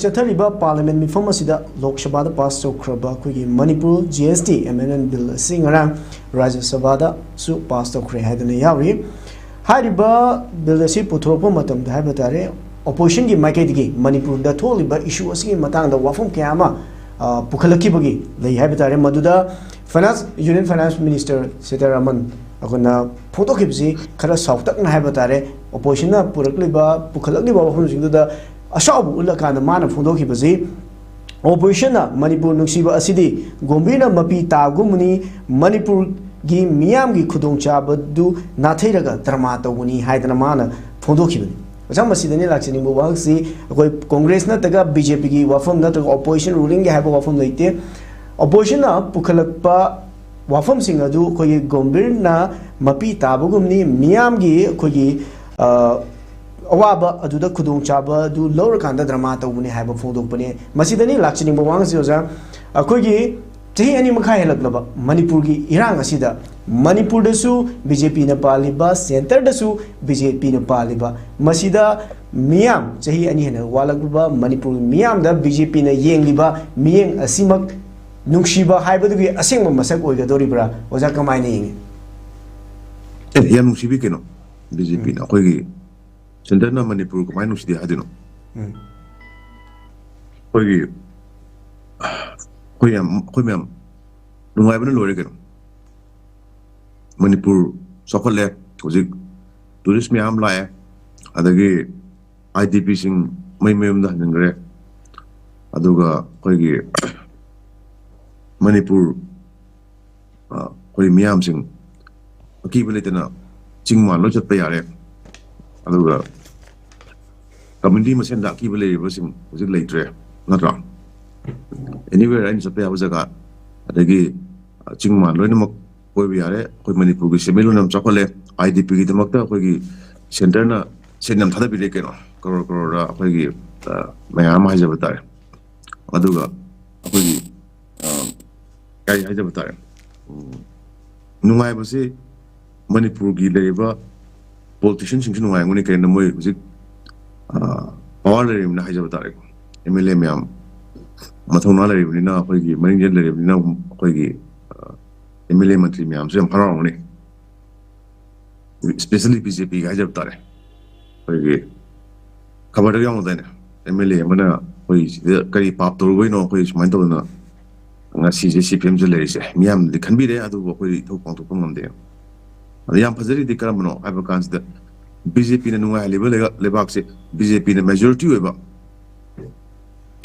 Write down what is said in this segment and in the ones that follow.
ꯆꯠꯊꯔꯤꯕ ꯄꯥꯔꯂꯤꯌꯥꯃꯦꯟ ꯃꯤꯐꯝ ꯑꯁꯤꯗ ꯂꯣꯛ ꯁꯚꯥꯗ ꯄꯥꯁ ꯇꯧꯈ꯭ꯔꯕ ꯑꯩꯈꯣꯏꯒꯤ ꯃꯅꯤꯄꯨꯔ GST ꯑꯦꯃꯦꯟꯗꯃꯦꯟꯠ ꯕꯤꯜ ꯑꯁꯤ ꯉꯔꯥꯡ ꯔꯥꯖ꯭ꯌ ꯁꯚꯥꯗꯁꯨ ꯄꯥꯁ ꯇꯧꯈ꯭ꯔꯦ ꯍꯥꯏꯗꯨꯅ ꯌꯥꯎꯔꯤ꯫ ꯍꯥꯏꯔꯤꯕ ꯕꯤꯜ ꯑꯁꯤ ꯄꯨꯊꯣꯔꯛꯄ ꯃꯇꯝꯗ ꯍꯥꯏꯕ ꯇꯥꯔꯦ ꯑꯣꯄꯣꯖꯤꯁꯟꯒꯤ ꯃꯥꯏꯀꯩꯗꯒꯤ ꯃꯅꯤꯄꯨꯔꯗ ꯊꯣꯛꯂꯤꯕ ꯏꯁꯨ ꯑꯁꯤꯒꯤ ꯃꯇꯥꯡꯗ ꯋꯥꯐꯝ ꯀꯌꯥ ꯑꯃ ꯄꯨꯈꯠꯂꯛꯈꯤꯕꯒꯤ ꯂꯩ ꯍꯥꯏꯕ ꯇꯥꯔꯦ, ꯃꯗꯨꯗ ꯌꯨꯅꯤꯌꯟ ꯐꯥꯏꯅꯥꯟꯁ ꯃꯤꯅꯤꯁꯇꯔ ꯁꯤꯇꯥꯔꯥꯃꯟ ꯑꯩꯈꯣꯏꯅ ꯐꯣꯡꯗꯣꯛꯈꯤꯕꯁꯤ ꯈꯔ ꯁꯥꯎꯇꯛꯅ ꯍꯥꯏꯕ ꯇꯥꯔꯦ, ꯑꯣꯄꯣꯖꯤꯁꯟꯅ ꯄꯨꯈꯠꯂꯛꯂꯤꯕ ꯋꯥꯐꯝꯁꯤꯡꯗꯨꯗ ꯑꯁꯥꯎꯕ ꯎꯠꯂꯀꯥꯟꯗ ꯃꯥꯅ ꯐꯣꯡꯗꯣꯛꯈꯤꯕꯁꯤ ꯑꯣꯄꯣꯖꯤꯁꯟꯅ ꯃꯅꯤꯄꯨꯔ ꯅꯨꯡꯁꯤꯕ ꯑꯁꯤꯗꯤ ꯒꯣꯝꯚꯤꯔꯅ ꯃꯄꯤ ꯇꯥꯒꯨꯝꯕꯅꯤ, ꯃꯅꯤꯄꯨꯔꯒꯤ ꯃꯤꯌꯥꯝꯒꯤ ꯈꯨꯗꯣꯡꯆꯥꯕꯗꯨ ꯅꯥꯊꯩꯔꯒ ꯗ꯭ꯔꯃꯥ ꯇꯧꯕꯅꯤ ꯍꯥꯏꯗꯅ ꯃꯥꯅ ꯐꯣꯡꯗꯣꯛꯈꯤꯕꯅꯤ꯫ ꯃꯁꯤꯗꯅꯤ ꯂꯥꯛꯆꯅꯤꯡꯕ ꯋꯥꯍꯪꯁꯤ ꯑꯩꯈꯣꯏ ꯀꯣꯡꯒ꯭ꯔꯦꯁ ꯅꯠꯇ꯭ꯔꯒ BJPꯒꯤ ꯋꯥꯐꯝ ꯅꯠꯇ꯭ꯔꯒ ꯑꯣꯄꯣꯖꯤꯁꯟ ꯔꯨꯂꯤꯡꯒꯤ ꯍꯥꯏꯕ ꯋꯥꯐꯝ ꯂꯩꯇꯦ꯫ ꯑꯣꯄꯣꯖꯤꯁꯟꯅ ꯄꯨꯈꯠꯂꯛꯄ ꯋꯥꯐꯝꯁꯤꯡ ꯑꯗꯨ ꯑꯩꯈꯣꯏꯒꯤ ꯒꯣꯝꯚꯤꯔꯅ ꯃꯄꯤ ꯇꯥꯕꯒꯨꯝꯅꯤ, ꯃꯤꯌꯥꯝꯒꯤ ꯑꯩꯈꯣꯏꯒꯤ ꯑꯋꯥꯕ ꯑꯗꯨꯗ ꯈꯨꯗꯣꯡꯆꯥꯕ ꯑꯗꯨ ꯂꯧꯔꯀꯥꯟꯗ ꯗ꯭ꯔꯃꯥ ꯇꯧꯕꯅꯤ ꯍꯥꯏꯕ ꯐꯣꯡꯗꯣꯛꯄꯅꯤ꯫ ꯃꯁꯤꯗꯅꯤ ꯂꯥꯛꯆꯅꯤꯡꯕ ꯋꯥꯍꯪꯁꯤ ꯑꯣꯖꯥ, ꯑꯩꯈꯣꯏꯒꯤ ꯆꯍꯤ 2 ꯃꯈꯥꯏ ꯍꯦꯜꯂꯛꯂꯕ ꯃꯅꯤꯄꯨꯔꯒꯤ ꯏꯔꯥꯡ ꯑꯁꯤꯗ ꯃꯅꯤꯄꯨꯔꯗꯁꯨ BJPꯅ ꯄꯥꯜꯂꯤꯕ, ꯁꯦꯟꯇꯔꯗꯁꯨ BJPꯅ ꯄꯥꯜꯂꯤꯕ, ꯃꯁꯤꯗ ꯃꯤꯌꯥꯝ ꯆꯍꯤ 2 ꯍꯦꯟꯅ ꯋꯥꯠꯂꯛꯂꯕ ꯃꯅꯤꯄꯨꯔ ꯃꯤꯌꯥꯝꯗ BJPꯅ ꯌꯦꯡꯂꯤꯕ ꯃꯤꯠꯌꯦꯡ ꯑꯁꯤꯃꯛ ꯅꯨꯡꯁꯤꯕ ꯍꯥꯏꯕꯗꯨꯒꯤ ꯑꯁꯦꯡꯕ ꯃꯁꯛ ꯑꯣꯏꯒꯗꯧꯔꯤꯕ꯭ꯔꯥ? ꯑꯣꯖꯥ ꯀꯃꯥꯏꯅ ꯌꯦꯡꯉꯤ? ꯌꯥꯝ ꯅꯨꯡꯁꯤꯕꯤ ꯀꯩꯅꯣ BJPꯅ ꯑꯩꯈꯣꯏꯒꯤ ꯁꯦꯟꯇꯔꯅ ꯃꯅꯤꯄꯨꯔ ꯀꯃꯥꯏꯅ ꯅꯨꯡꯁꯤꯗꯦ ꯍꯥꯏꯗꯣꯏꯅꯣ? ꯑꯩꯈꯣꯏ ꯃꯌꯥꯝ ꯅꯨꯡꯉꯥꯏꯕꯅ ꯂꯣꯏꯔꯦ ꯀꯩꯅꯣ꯫ ꯃꯅꯤꯄꯨꯔ ꯆꯥꯎꯈꯠꯂꯦ, ꯍꯧꯖꯤꯛ ꯇꯨꯔꯤꯁ ꯃꯌꯥꯝ ꯂꯥꯛꯑꯦ, ꯑꯗꯒꯤ IDPꯁꯤꯡ ꯃꯌꯨꯝꯗ ꯍꯟꯖꯤꯟꯈ꯭ꯔꯦ, ꯑꯗꯨꯒ ꯑꯩꯈꯣꯏꯒꯤ ꯃꯅꯤꯄꯨꯔ ꯑꯩꯈꯣꯏ ꯃꯤꯌꯥꯝꯁꯤꯡ ꯑꯀꯤꯕ ꯂꯩꯇꯅ ꯆꯤꯡ ꯃꯥꯟ ꯂꯣꯏ ꯆꯠꯄ ꯌꯥꯔꯦ, ꯑꯗꯨꯒ ꯀꯝꯃ꯭ꯌꯨꯅꯤꯇꯤ ꯃꯁꯦꯟꯗ ꯑꯀꯤꯕ ꯂꯩꯔꯤꯕꯁꯤꯡ ꯍꯧꯖꯤꯛ ꯂꯩꯇ꯭ꯔꯦ, ꯅꯠꯇ꯭ꯔꯥ? ꯑꯦꯅꯤꯋꯦꯔ ꯑꯩꯅ ꯆꯠꯄ ꯌꯥꯕ ꯖꯒꯥ, ꯑꯗꯒꯤ ꯆꯤꯡ ꯃꯥꯟ ꯂꯣꯏꯅꯃꯛ ꯀꯣꯏꯕ ꯌꯥꯔꯦ꯫ ꯑꯩꯈꯣꯏ ꯃꯅꯤꯄꯨꯔꯒꯤ ꯁꯦꯟꯃꯤꯠꯂꯣꯟ ꯌꯥꯝ ꯆꯥꯎꯈꯠꯂꯦ, IDPꯒꯤꯗꯃꯛꯇ ꯑꯩꯈꯣꯏꯒꯤ ꯁꯦꯟꯇꯔꯅ ꯁꯦꯟ ꯌꯥꯝ ꯊꯥꯗꯕꯤꯔꯦ ꯀꯩꯅꯣ, ꯀꯔꯣꯔ ꯀꯔꯣꯔꯗ ꯑꯩꯈꯣꯏꯒꯤ ꯃꯌꯥꯝ ꯑꯃ ꯍꯥꯏꯖꯕ ꯇꯥꯔꯦ꯫ ꯑꯗꯨꯒ ꯑꯩꯈꯣꯏꯒꯤ ꯀꯔꯤ ꯍꯥꯏꯖꯕ ꯇꯥꯔꯦ, ꯅꯨꯡꯉꯥꯏꯕꯁꯤ ꯃꯅꯤꯄꯨꯔꯒꯤ ꯂꯩꯔꯤꯕ ꯄꯣꯂꯤꯇꯤꯁꯤꯌꯟꯁꯤꯡꯁꯨ ꯅꯨꯡꯉꯥꯏꯔꯝꯒꯅꯤ, ꯀꯩꯅꯣ ꯃꯣꯏ ꯍꯧꯖꯤꯛ ꯄꯋꯥꯔ ꯂꯩꯔꯤꯕꯅꯤꯅ ꯍꯥꯏꯖꯕ ꯇꯥꯔꯦꯀꯣ, MLA ꯃꯌꯥꯝ ꯃꯊꯧꯅꯥ ꯂꯩꯔꯤꯕꯅꯤꯅ, ꯑꯩꯈꯣꯏꯒꯤ ꯃꯔꯤꯡꯖꯦꯜ ꯂꯩꯔꯤꯕꯅꯤꯅ, ꯑꯩꯈꯣꯏꯒꯤ MLA ꯃꯟꯇ꯭ꯔꯤ ꯃꯌꯥꯝꯁꯨ ꯌꯥꯝ ꯍꯔꯥꯎꯔꯝꯒꯅꯤ, ꯁ꯭ꯄꯦꯁꯦꯜꯂꯤ BJPꯒꯤ ꯍꯥꯏꯖꯕ ꯇꯥꯔꯦ꯫ ꯑꯩꯈꯣꯏꯒꯤ ꯈꯕꯔꯗ ꯌꯥꯎꯅꯗꯥꯏꯅꯦ, MLA ꯑꯃꯅ ꯑꯩꯈꯣꯏ ꯁꯤꯗ ꯀꯔꯤ ꯄꯥꯞ ꯇꯧꯔꯨꯕꯩꯅꯣ ꯑꯩꯈꯣꯏ ꯁꯨꯃꯥꯏꯅ ꯇꯧꯗꯅ ꯉꯁꯤꯁꯦ ꯁꯤ ꯐꯤꯕꯝꯁꯦ ꯂꯩꯔꯤꯁꯦ, ꯃꯤꯌꯥꯝꯅꯗꯤ ꯈꯟꯕꯤꯔꯦ ꯑꯗꯨꯕꯨ ꯑꯩꯈꯣꯏ ꯏꯊꯧ ꯄꯥꯡꯊꯣꯛꯄ ꯉꯝꯗꯦ꯫ ꯑꯗ ꯌꯥꯝ ꯐꯖꯔꯤꯗꯤ ꯀꯔꯝꯕꯅꯣ ꯍꯥꯏꯕ ꯀꯥꯟꯁꯤꯗ BJPꯅ ꯅꯨꯡꯉꯥꯏꯍꯜꯂꯤꯕ ꯂꯩꯕꯥꯛꯁꯦ, BJPꯅ ꯃꯦꯖꯣꯔꯤꯇꯤ ꯑꯣꯏꯕ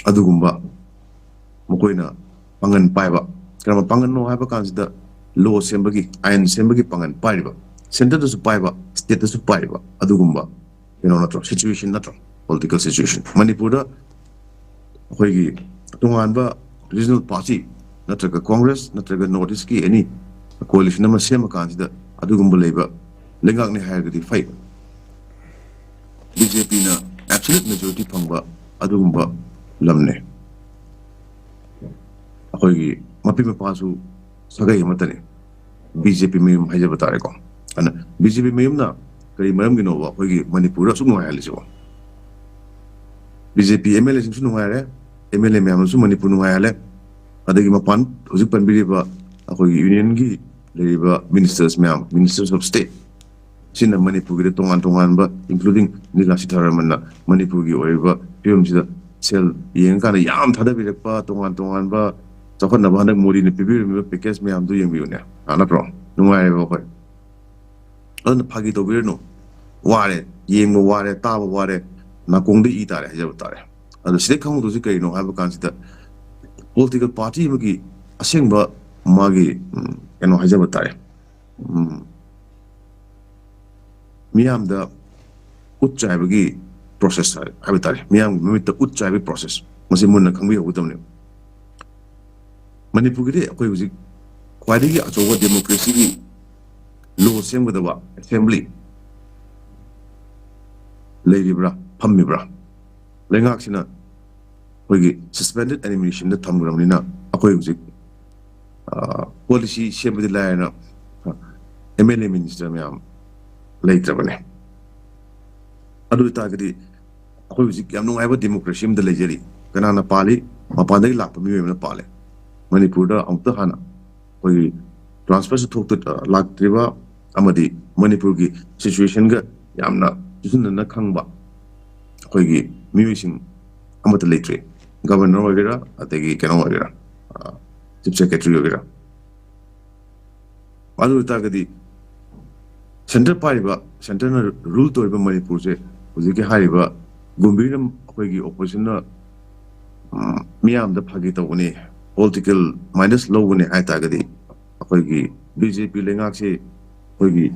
ꯑꯗꯨꯒꯨꯝꯕ ꯃꯈꯣꯏꯅ ꯄꯥꯡꯒꯟ ꯄꯥꯏꯕ, ꯀꯔꯝꯕ ꯄꯥꯡꯒꯟꯅꯣ ꯍꯥꯏꯕ ꯀꯥꯟꯁꯤꯗ ꯂꯣ ꯁꯦꯝꯕꯒꯤ, ꯑꯥꯏꯟ ꯁꯦꯝꯕꯒꯤ ꯄꯥꯡꯒꯟ ꯄꯥꯏꯔꯤꯕ, ꯁꯦꯟꯇꯔꯗꯁꯨ ꯄꯥꯏꯕ, ꯁ꯭ꯇꯦꯠꯇꯁꯨ ꯄꯥꯏꯔꯤꯕ ꯑꯗꯨꯒꯨꯝꯕ ꯀꯩꯅꯣ ꯅꯠꯇ꯭ꯔꯣ, ꯁꯤꯆꯨꯋꯦꯁꯟ ꯅꯠꯇ꯭ꯔꯣ, ꯄꯣꯂꯤꯇꯤꯀꯦꯜ ꯁꯤꯆꯨꯋꯦꯁꯟ꯫ ꯃꯅꯤꯄꯨꯔꯗ ꯑꯩꯈꯣꯏꯒꯤ ꯇꯣꯉꯥꯟꯕ ꯔꯤꯖꯅꯦꯜ ꯄꯥꯔꯇꯤ ꯅꯠꯇ꯭ꯔꯒ ꯀꯣꯡꯒ꯭ꯔꯦꯁ ꯅꯠꯇ꯭ꯔꯒ ꯅꯣꯔꯠ ꯏꯁꯀꯤ ꯑꯦꯅꯤ ꯀꯣꯑꯦꯂꯤꯁꯟ ꯑꯃ ꯁꯦꯝꯕ ꯀꯥꯟꯁꯤꯗ ꯑꯗꯨꯒꯨꯝꯕ ꯂꯩꯕ ꯂꯩꯉꯥꯛꯅꯤ ꯍꯥꯏꯔꯒꯗꯤ ꯐꯩ꯫ BJPꯅ ꯑꯦꯕꯁꯣꯂ꯭ꯌꯨꯠ ꯃꯦꯖꯣꯔꯤꯇꯤ ꯐꯪꯕ ꯑꯗꯨꯒꯨꯝꯕ ꯂꯝꯅꯦ꯫ ꯑꯩꯈꯣꯏꯒꯤ ꯃꯄꯤ ꯃꯄꯥꯁꯨ ꯁꯥꯒꯩ ꯑꯃꯠꯇꯅꯤ, BJP ꯃꯌꯨꯝ ꯍꯥꯏꯖꯕ ꯇꯥꯔꯦꯀꯣ꯫ ꯑꯗꯨꯅ BJP ꯃꯌꯨꯝꯅ ꯀꯔꯤ ꯃꯔꯝꯒꯤꯅꯣꯕ ꯑꯩꯈꯣꯏꯒꯤ ꯃꯅꯤꯄꯨꯔꯗ ꯑꯁꯨꯛ ꯅꯨꯡꯉꯥꯏꯍꯜꯂꯤꯁꯤꯕꯣ? BJP MLAꯁꯤꯡꯁꯨ ꯅꯨꯡꯉꯥꯏꯔꯦ, MLA ꯃꯌꯥꯝꯅꯁꯨ ꯃꯅꯤꯄꯨꯔ ꯅꯨꯡꯉꯥꯏꯍꯜꯂꯦ, ꯑꯗꯒꯤ ꯃꯄꯥꯟ ꯍꯧꯖꯤꯛ ꯄꯟꯕꯤꯔꯤꯕ ꯑꯩꯈꯣꯏꯒꯤ ꯌꯨꯅꯤꯌꯟꯒꯤ ꯂꯩꯔꯤꯕ ꯃꯤꯅꯤꯁꯇꯔꯁ ꯃꯌꯥꯝ, ꯃꯤꯅꯤꯁꯇꯔꯁ ꯑꯣꯐ ꯁ꯭ꯇꯦꯠ ꯁꯤꯅ ꯃꯅꯤꯄꯨꯔꯒꯤꯗ ꯇꯣꯉꯥꯟ ꯇꯣꯉꯥꯟꯕ ꯏꯟꯀ꯭ꯂꯨꯗꯤꯡ ꯅꯤꯔꯃꯂꯥ ꯁꯤꯊꯥꯔꯥꯃꯟꯅ ꯃꯅꯤꯄꯨꯔꯒꯤ ꯑꯣꯏꯔꯤꯕ ꯐꯤꯕꯝꯁꯤꯗ ꯁꯦꯜ ꯌꯦꯡꯉꯀꯥꯟꯗ ꯌꯥꯝ ꯊꯥꯗꯕꯤꯔꯛꯄ, ꯇꯣꯉꯥꯟ ꯇꯣꯉꯥꯟꯕ ꯆꯥꯎꯈꯠꯅꯕ ꯍꯟꯗꯛ ꯃꯣꯗꯤꯅ ꯄꯤꯕꯤꯔꯝꯃꯤꯕ ꯄꯦꯀꯦꯖ ꯃꯌꯥꯝꯗꯨ ꯌꯦꯡꯕꯤꯌꯨꯅꯦ, ꯅꯠꯇ꯭ꯔꯣ? ꯅꯨꯡꯉꯥꯏꯔꯦꯕ ꯑꯩꯈꯣꯏ꯫ ꯑꯗꯨꯅ ꯐꯥꯒꯤ ꯇꯧꯕꯤꯔꯅꯨ, ꯋꯥꯔꯦ, ꯌꯦꯡꯕ ꯋꯥꯔꯦ, ꯇꯥꯕ ꯋꯥꯔꯦ, ꯅꯥꯀꯣꯡꯗ ꯏ ꯇꯥꯔꯦ ꯍꯥꯏꯖꯕ ꯇꯥꯔꯦ꯫ ꯑꯗꯣ ꯁꯤꯗꯩ ꯈꯪꯍꯧꯗꯣꯏꯁꯤ ꯀꯔꯤꯅꯣ ꯍꯥꯏꯕ ꯀꯥꯟꯁꯤꯗ ꯄꯣꯂꯤꯇꯤꯀꯦꯜ ꯄꯥꯔꯇꯤ ꯑꯃꯒꯤ ꯑꯁꯦꯡꯕ ꯃꯥꯒꯤ ꯀꯩꯅꯣ ꯍꯥꯏꯖꯕ ꯇꯥꯔꯦ, ꯃꯤꯌꯥꯝꯗ ꯎꯠ ꯆꯥꯏꯕꯒꯤ ꯄ꯭ꯔꯣꯁꯦꯁ ꯍꯥꯏꯕ ꯇꯥꯔꯦ, ꯃꯤꯌꯥꯝꯒꯤ ꯃꯃꯤꯠꯇ ꯎꯠ ꯆꯥꯏꯕꯒꯤ ꯄ꯭ꯔꯣꯁꯦꯁ, ꯃꯁꯤ ꯃꯨꯟꯅ ꯈꯪꯕꯤꯍꯧꯒꯗꯕꯅꯦꯕ꯫ ꯃꯅꯤꯄꯨꯔꯒꯤꯗꯤ ꯑꯩꯈꯣই ꯍꯧꯖꯤꯛ ꯈ꯭ꯋꯥꯏꯗꯒꯤ ꯑꯆꯧꯕ ꯗꯦꯃꯣꯀ꯭ꯔꯦꯁꯤꯒꯤ ꯂꯣ ꯁꯦꯝꯒꯗꯕ ꯑꯦꯁꯦꯝꯕ꯭ꯂꯤ ꯂꯩꯔꯤꯕ꯭ꯔꯥ, ꯐꯝꯃꯤꯕ꯭ꯔꯥ? ꯂꯩꯉꯥꯛꯁꯤꯅ ꯑꯩꯈꯣꯏꯒꯤ ꯁꯁꯄꯦꯟꯗꯦꯗ ꯑꯦꯅꯤꯃꯦꯁꯟꯗ ꯊꯝꯈ꯭ꯔꯕꯅꯤꯅ ꯑꯩꯈꯣꯏ ꯍꯧꯖꯤꯛ ꯄꯣꯂꯤꯁꯤ ꯁꯦꯝꯕꯗꯤ ꯂꯥꯏꯔꯅ MLA ꯃꯤꯅꯤꯁꯇꯔ ꯃꯌꯥꯝ ꯂꯩꯇ꯭ꯔꯕꯅꯦ꯫ ꯑꯗꯨ ꯑꯣꯏꯇꯥꯔꯒꯗꯤ ꯑꯩꯈꯣꯏ ꯍꯧꯖꯤꯛ ꯌꯥꯝ ꯅꯨꯡꯉꯥꯏꯕ ꯗꯦꯃꯣꯀ꯭ꯔꯦꯁꯤ ꯑꯃꯗ ꯂꯩꯖꯔꯤ, kanana pali mapandai lakpa mi na pale manipur da amta hana koi transfer se thok laktriba amadi manipur gi situation ga yamna junna khangba koi gi miwising amata letre governor wagera ategi kano wagera chief secretary wagera adu ta gadi center pariba center na rule to iba manipur se ujike hariba gumbiram koi gi opposition na miyam da phagi to ne political minus low ne ai ta gadi koi gi BJP lengak se koi gi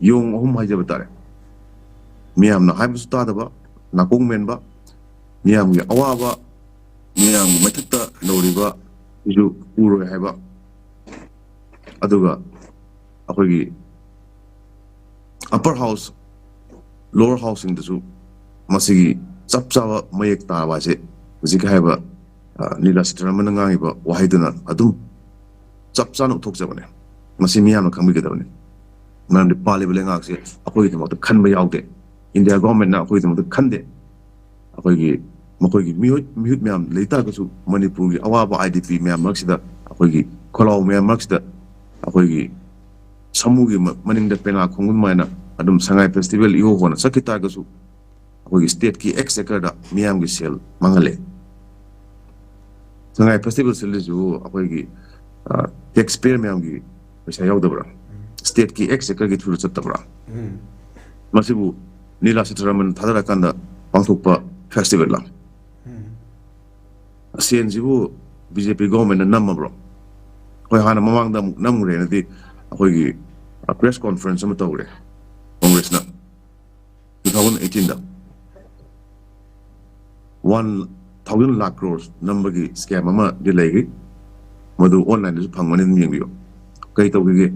yong hum hai jaba tare miyam na hai busta da ba nakong men ba miyam gi awaba miyam gi mathata loriba ju uro hai ba aduga akoi gi upper house lower housing da su masigi chap chawa mayek ta ba se zik hai ba nila sitaraman ngai ba wahaiduna adum chap chana uthok jabane masi miyam na khangbi gedabane man de pali belengak se akoi de mot khan ba yaude india government na akoi de mot khan de akoi gi makoi gi mihut miyam leita ka su manipur gi awaba idp miyam maksida akoi gi kholaw miyam maksida akoi gi samu gi maning de pena khongun maina adum sangai festival iho hona sakita ka su akoi gi state ki executive da miyam gi sel mangale sangai festival sel ju akoi gi taxpayer miyam gi paisa yaudabra state ki executive gi thuru chattabra masibu nila sitaraman thadara kanda pangthokpa festival la CNG-bu BJP government na namabro koi hana mamang da namure na di akoi gi press conference ama tawre congress na 2018 da 1,000 lakh crores number gi scam ama delay gi madu online su phangmani yengbiyo kai tawgi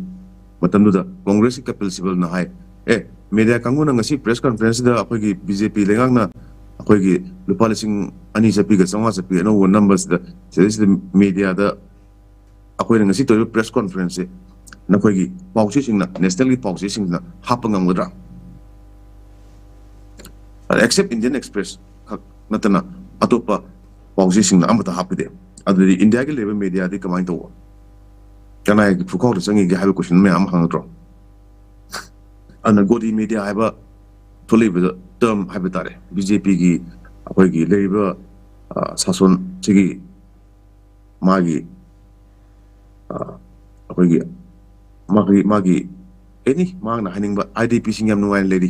matamdu da congress ki principal na hai media kanguna ngasi press conference da akoi gi BJP lengak na akoi gi lupa lising ani sapi ga sanga sapi no numbers da series media da akoi ngasi to press conference na koi gi pausi sing na national gi pausi sing na hapangam gadra except Indian Express natana atopa pausi sing na amata hapide adu India gi level media di kamai to kana gi phukau da sangi gi have question me am hang dro ana godi media haiba toliba term haiba tare BJP gi akoi gi leiba sason chigi magi akoi gi magi any mang na haning ba IDP sing yam nuai lady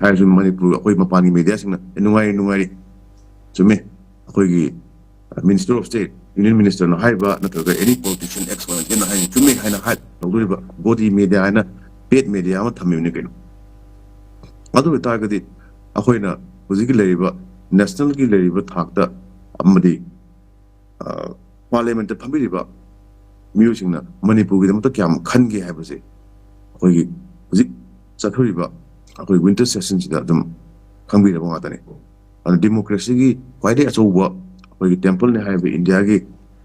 haisu manipur akoi mapani media sing na nuai chume akoi gi minister of state union minister na haiba natraga any politician excellent na hain chume haina hat loduriba godi media haina paid media ama thammi kaino adu targadi akoina hujiki leiba national gi leiba thakta amadi parliament ta phambiriba music na manipur gi damta kyam khange haibase akoi hujik chathuriba akoi winter session sida dum khangbira ba ngatane ana democracy gi kwaide achouba akoi temple ne haibe india gi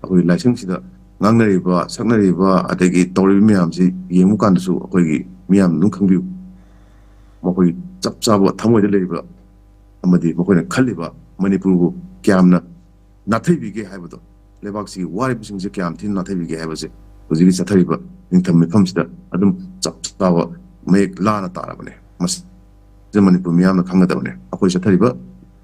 akoi license sida ngangnariba saknariba adagi tawri miyam si yemu kan su akoi gi miyam nung khangbiu makoi chap chaba thamoi de leiba amadi makoi na khaliba manipur gu kyamna nathaibi ge haibado lebak si wari bising je kyam thin nathaibi ge haibase hujigi chathariba ningtham mifam sida adum chap chaba mek lana tarabane mas je manipur miyam na khangadabane akoi chathariba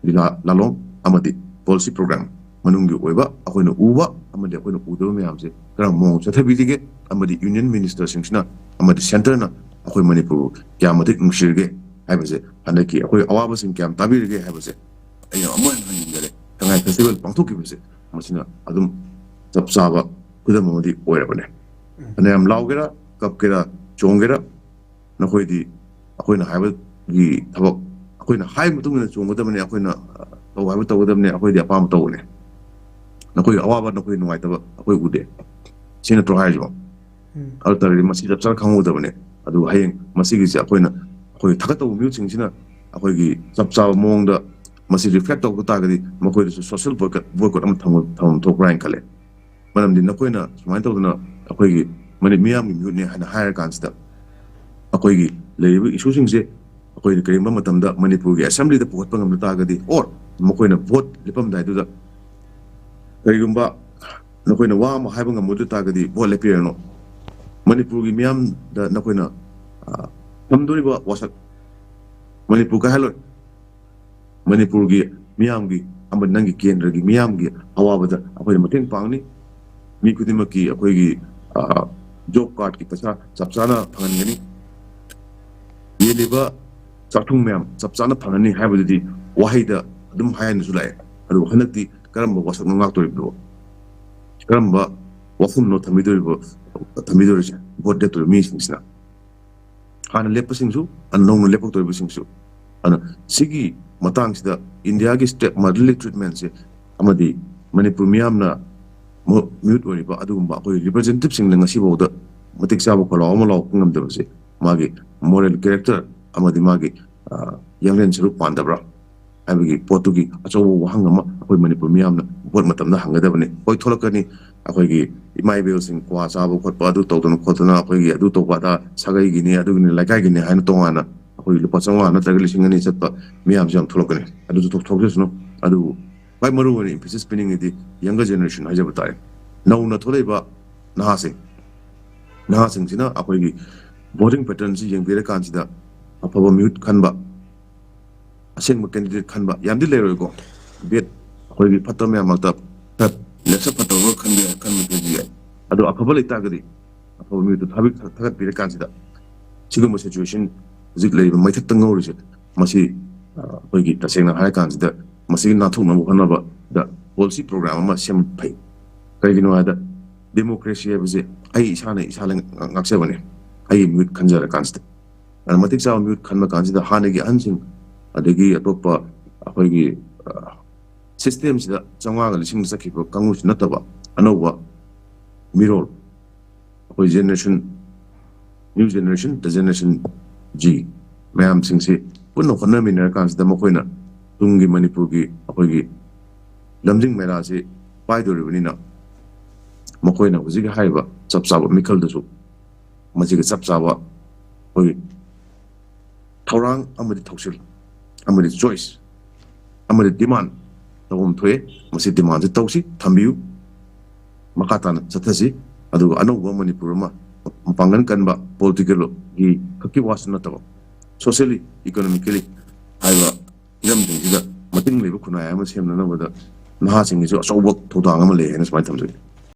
lila lalong amadi policy program manunggi oiba akoi na uwa amadi akoi na udo miyam se kara mo chathabi dige amadi union minister singsna amadi center na akoi manipur kyamati ngshirge haibase hanaki akoi awaba sing kyam tabirge haibase ayo amon haningale tangai festival pangthoki base masina adum chap chaba kudamodi oirabane ane am laugera kapkera chongera nakoi di akoi na haiba gi thabak akoi na hai mutung na chonggodamane akoi na taw haiba tawgodamane akoi di apam tawne nakoi awaba nakoi nuai taba akoi ude sina tro haijo altari masi chap char khangudabane adu hayeng masigi se akoi na akoi thakataw music sina akoi gi chap chaw mongda masi reflect taw ta gadi makoi su social boycott am tham thok rain khale manam din nakoi na sumain taw na akoi gi mani miyam gi ne hana higher kansta akoi gi leibi issue sing se akoi ni kaimba matamda manipur gi assembly da puhat pangam ta gadi or makoi na vote lipam dai du da ꯀꯔꯤꯒꯨꯝꯕ ꯅꯈꯣꯏꯅ ꯋꯥ ꯑꯃ ꯍꯥꯏꯕ ꯉꯝꯃꯣꯏꯗ ꯇꯥꯔꯒꯗꯤ vote ꯂꯦꯞꯄꯤꯔꯅꯨ ꯃꯅꯤꯄꯨꯔꯒꯤ ꯃꯤꯌꯥꯝꯗ ꯅꯈꯣꯏꯅ ꯊꯝꯗꯣꯔꯤꯕ ꯋꯥꯁꯛ ꯃꯅꯤꯄꯨꯔ ꯀꯥꯏꯍꯜꯂꯣꯏ ꯃꯅꯤꯄꯨꯔꯒꯤ ꯃꯤꯌꯥꯝꯒꯤ ꯑꯃꯗꯤ ꯅꯪꯒꯤ ꯀꯦꯟꯗ꯭ꯔꯒꯤ ꯃꯤꯌꯥꯝꯒꯤ ꯑꯋꯥꯕꯗ ꯑꯩꯈꯣꯏꯅ ꯃꯇꯦꯡ ꯄꯥꯡꯅꯤ ꯃꯤ ꯈꯨꯗꯤꯡꯃꯛꯀꯤ ꯑꯩꯈꯣꯏꯒꯤ ꯖꯣꯕ ꯀꯥꯔꯗꯀꯤ ꯄꯩꯁꯥ ꯆꯞ ꯆꯥꯅ ꯐꯪꯍꯟꯒꯅꯤ ꯌꯦꯜꯂꯤꯕ ꯆꯥꯛꯊꯨꯡ ꯃꯌꯥꯝ ꯆꯞ ꯆꯥꯅ ꯐꯪꯍꯟꯅꯤ ꯍꯥꯏꯕꯗꯨꯗꯤ ꯋꯥꯍꯩꯗ ꯑꯗꯨꯝ ꯍꯥꯏꯅꯁꯨ ꯂꯥꯛꯑꯦ ꯑꯗꯨꯕꯨ ꯍꯟꯗꯛꯇꯤ ꯀꯔꯝꯕ ꯋꯥꯁꯛꯅꯣ ꯉꯥꯛꯇꯣꯔꯤꯕꯅꯣ ꯀꯔꯝꯕ ꯋꯥꯐꯝꯅꯣ ꯊꯝꯕꯤꯗꯣꯔꯤꯁꯦ ꯚꯣꯠ ꯂꯦꯞꯇꯣꯔꯤꯕ ꯃꯤꯁꯤꯡꯁꯤꯅ ꯍꯥꯟꯅ ꯂꯦꯞꯄꯁꯤꯡꯁꯨ ꯅꯧꯅ ꯂꯦꯞꯄꯛꯇꯣꯔꯤꯕꯁꯤꯡꯁꯨ ꯑꯗꯨꯅ ꯁꯤꯒꯤ ꯃꯇꯥꯡꯁꯤꯗ ꯏꯟꯗꯤꯌꯥꯒꯤ ꯁ꯭ꯇꯦꯠ ꯃꯗꯔꯂꯤ ꯇ꯭ꯔꯤꯠꯃꯦꯟꯁꯦ ꯑꯃꯗꯤ ꯃꯅꯤꯄꯨꯔ ꯃꯤꯌꯥꯝꯅ ꯃ꯭ꯌꯨꯠ ꯑꯣꯏꯔꯤꯕ ꯑꯗꯨꯒꯨꯝꯕ ꯑꯩꯈꯣꯏ ꯔꯤꯄ꯭ꯔꯖꯦꯟꯇꯦꯇꯤꯚꯁꯤꯡꯅ ꯉꯁꯤꯐꯥꯎꯗ ꯃꯇꯤꯛ ꯆꯥꯕ ꯈꯣꯜꯂꯥꯎ ꯑꯃ ꯂꯥꯎꯄ ꯉꯝꯗꯕꯁꯦ ꯃꯥꯒꯤ ꯃꯣꯔꯦꯜ ꯀꯦꯔꯦꯛꯇꯔ ꯑꯃꯗꯤ ꯃꯥꯒꯤ ꯌꯥꯡꯂꯦꯟ ꯁꯔꯨꯛ ꯄꯥꯟꯗꯕ꯭ꯔꯥ ꯍꯥꯏꯕꯒꯤ ꯄꯣꯠꯇꯨꯒꯤ ꯑꯆꯧꯕ ꯋꯥꯍꯪ ꯑꯃ ꯑꯩꯈꯣꯏ ꯃꯅꯤꯄꯨꯔ ꯃꯤꯌꯥꯝꯅ ꯚꯣꯠ ꯃꯇꯝꯗ ꯍꯪꯒꯗꯕꯅꯤ ꯍꯣꯏ ꯊꯣꯛꯂꯛꯀꯅꯤ ꯑꯩꯈꯣꯏꯒꯤ ꯏꯃꯥ ꯏꯕꯦꯜꯁꯤꯡ ꯀ꯭ꯋꯥ ꯆꯥꯕ ꯈꯣꯠꯄ ꯑꯗꯨ ꯇꯧꯗꯅ ꯈꯣꯠꯇꯅ ꯑꯩꯈꯣꯏꯒꯤ ꯑꯗꯨ ꯇꯧꯕ ꯑꯗꯥ ꯁꯥꯒꯩꯒꯤꯅꯤ ꯑꯗꯨꯒꯤꯅꯤ ꯂꯩꯀꯥꯏꯒꯤꯅꯤ ꯍꯥꯏꯅ ꯇꯣꯉꯥꯟꯅ ꯑꯩꯈꯣꯏ ꯂꯨꯄꯥ 500 ꯅꯠꯇ꯭ꯔꯒ 2,000 ꯆꯠꯄ ꯃꯤꯌꯥꯝꯁꯨ ꯌꯥꯝ ꯊꯣꯛꯂꯛꯀꯅꯤ ꯑꯗꯨꯁꯨ ꯊꯣꯛꯖꯁꯅꯨ ꯑꯗꯨꯕꯨ ꯈ꯭ꯋꯥꯏ ꯃꯔꯨꯑꯣꯏꯅ ꯏꯝꯐꯦꯁꯤꯁ ꯄꯤꯅꯤꯡꯉꯤꯗꯤ ꯌꯪꯒꯔ ꯖꯦꯅꯦꯔꯦꯁꯟ ꯍꯥꯏꯖꯕ ꯇꯥꯔꯦ ꯅꯧꯅ ꯊꯣꯛꯂꯛꯏꯕ ꯅꯍꯥꯁꯤꯡꯁꯤꯅ ꯑꯩꯈꯣꯏꯒꯤ ꯚꯣꯇꯤꯡ ꯄꯦꯇꯔꯟꯁꯤ ꯌꯦꯡꯕꯤꯔꯀꯥꯟꯁꯤꯗ ꯑꯐꯕ ꯃꯤꯍꯨꯠ ꯈꯟꯕ ꯑꯁꯦꯡꯕ ꯀꯦꯟꯗꯤꯗꯦꯠ ꯈꯟꯕ ꯌꯥꯝꯗꯤ ꯂꯩꯔꯣꯏꯀꯣ ꯕꯦꯠ ꯑꯩꯈꯣꯏꯒꯤ ꯐꯠꯇꯕ ꯃꯌꯥꯝ ꯃꯔꯛꯇ ꯂꯦꯞꯁ ꯐꯠꯇꯕ ꯈꯟꯕꯗꯤ ꯌꯥꯏ ꯑꯗꯣ ꯑꯐꯕ ꯂꯩꯇꯥꯔꯒꯗꯤ ꯑꯐꯕ ꯃꯤꯍꯨꯠꯇꯨ ꯊꯥꯒꯠꯄꯤꯔꯀꯥꯟꯁꯤꯗ ꯁꯤꯒꯨꯝꯕ ꯁꯤꯆꯨꯋꯦꯁꯟ ꯍꯧꯖꯤꯛ ꯂꯩꯔꯤꯕ ꯃꯩꯊꯛꯇ ꯉꯧꯔꯤꯁꯦ ꯃꯁꯤ ꯑꯩꯈꯣꯏꯒꯤ ꯇꯁꯦꯡꯅ ꯍꯥꯏꯔꯀꯥꯟꯁꯤꯗ ꯃꯁꯤꯒꯤ ꯅꯥꯟꯊꯣꯛꯅꯕ ꯍꯣꯠꯅꯕꯗ ꯄꯣꯂꯤꯁꯤ ꯄ꯭ꯔꯣꯒ꯭ꯔꯥꯝ ꯑꯃ ꯁꯦꯝꯕ ꯐꯩ ꯀꯩꯒꯤꯅꯣ ꯍꯥꯏꯕꯗ ꯗꯦꯃꯣꯀ꯭ꯔꯦꯁꯤ ꯍꯥꯏꯕꯁꯦ ꯑꯩ ꯏꯁꯥꯅ ꯉꯥꯛꯆꯕꯅꯦ ꯑꯩꯒꯤ ꯃꯤꯍꯨꯠ ꯈꯟꯖꯔꯀꯥꯟꯁꯤꯗ ꯃꯇꯤꯛ ꯆꯥꯕ ꯃꯤꯍꯨꯠ ꯈꯟꯕ ꯀꯥꯟꯁꯤꯗ ꯍꯥꯟꯅꯒꯤ ꯑꯍꯟꯁꯤꯡ ꯑꯗꯒꯤ ꯑꯇꯣꯞꯄ ꯑꯩꯈꯣꯏꯒꯤ ꯁꯤꯁꯇꯦꯝꯁꯤꯗ 500,000 ꯆꯠꯈꯤꯕ ꯀꯥꯡꯕꯨꯁꯤ ꯅꯠꯇꯕ ꯑꯅꯧꯕ ꯃꯤꯔꯣꯜ ꯑꯩꯈꯣꯏ ꯖꯦꯅꯦꯔꯦꯁꯟ ꯅ꯭ꯌꯨ ꯖꯦꯅꯦꯔꯦꯁꯟ ꯗ ꯖꯦꯅꯦꯔꯦꯁꯟ ꯖꯤ ꯃꯌꯥꯝꯁꯤꯡꯁꯤ ꯄꯨꯟꯅ ꯍꯣꯠꯅꯃꯤꯟꯅꯔꯀꯥꯟꯁꯤꯗ ꯃꯈꯣꯏꯅ ꯇꯨꯡꯒꯤ ꯃꯅꯤꯄꯨꯔꯒꯤ ꯑꯩꯈꯣꯏꯒꯤ ꯂꯝꯖꯤꯡ ꯃꯩꯔꯥꯁꯤ ꯄꯥꯏꯗꯣꯔꯤꯕꯅꯤꯅ ꯃꯈꯣꯏꯅ ꯍꯧꯖꯤꯛ ꯍꯥꯏꯔꯤꯕ ꯆꯞ ꯆꯥꯕ ꯃꯤꯈꯜꯗꯁꯨ ꯃꯁꯤꯒ ꯆꯞ ꯆꯥꯕ ꯑꯩꯈꯣꯏꯒꯤ ꯊꯧꯔꯥꯡ ꯑꯃꯗꯤ ꯊꯧꯁꯤꯜ ꯑꯃꯗꯤ ꯆꯣꯏꯁ ꯑꯃꯗꯤ ꯗꯤꯃꯥꯟ ꯇꯧꯐꯝ ꯊꯣꯛꯑꯦ ꯃꯁꯤ ꯗꯤꯃꯥꯟꯁꯤ ꯇꯧꯁꯤ ꯊꯝꯕꯤꯌꯨ ꯃꯈꯥ ꯇꯥꯅ ꯆꯠꯊꯁꯤ ꯑꯗꯨꯒ ꯑꯅꯧꯕ ꯃꯅꯤꯄꯨꯔ ꯑꯃ ꯃꯄꯥꯡꯒꯜ ꯀꯟꯕ ꯄꯣꯂꯤꯇꯤꯀꯦꯜꯒꯤ ꯈꯛꯀꯤ ꯋꯥꯁꯨ ꯅꯠꯇꯕ ꯁꯣꯁꯤꯌꯦꯜꯂꯤ ꯏꯀꯣꯅꯣꯃꯤꯀꯦꯜꯂꯤ ꯍꯥꯏꯕ ꯍꯤꯔꯝꯁꯤꯡꯁꯤꯗ ꯃꯇꯤꯡ ꯂꯩꯕ ꯈꯨꯟꯅꯥꯏ ꯑꯃ ꯁꯦꯝꯅꯅꯕꯗ ꯅꯍꯥꯁꯤꯡꯒꯤꯁꯨ ꯑꯆꯧꯕ ꯊꯧꯗꯥꯡ ꯑꯃ ꯂꯩ ꯍꯥꯏꯅ ꯁꯨꯃꯥꯏꯅ ꯊꯝꯖꯒꯦ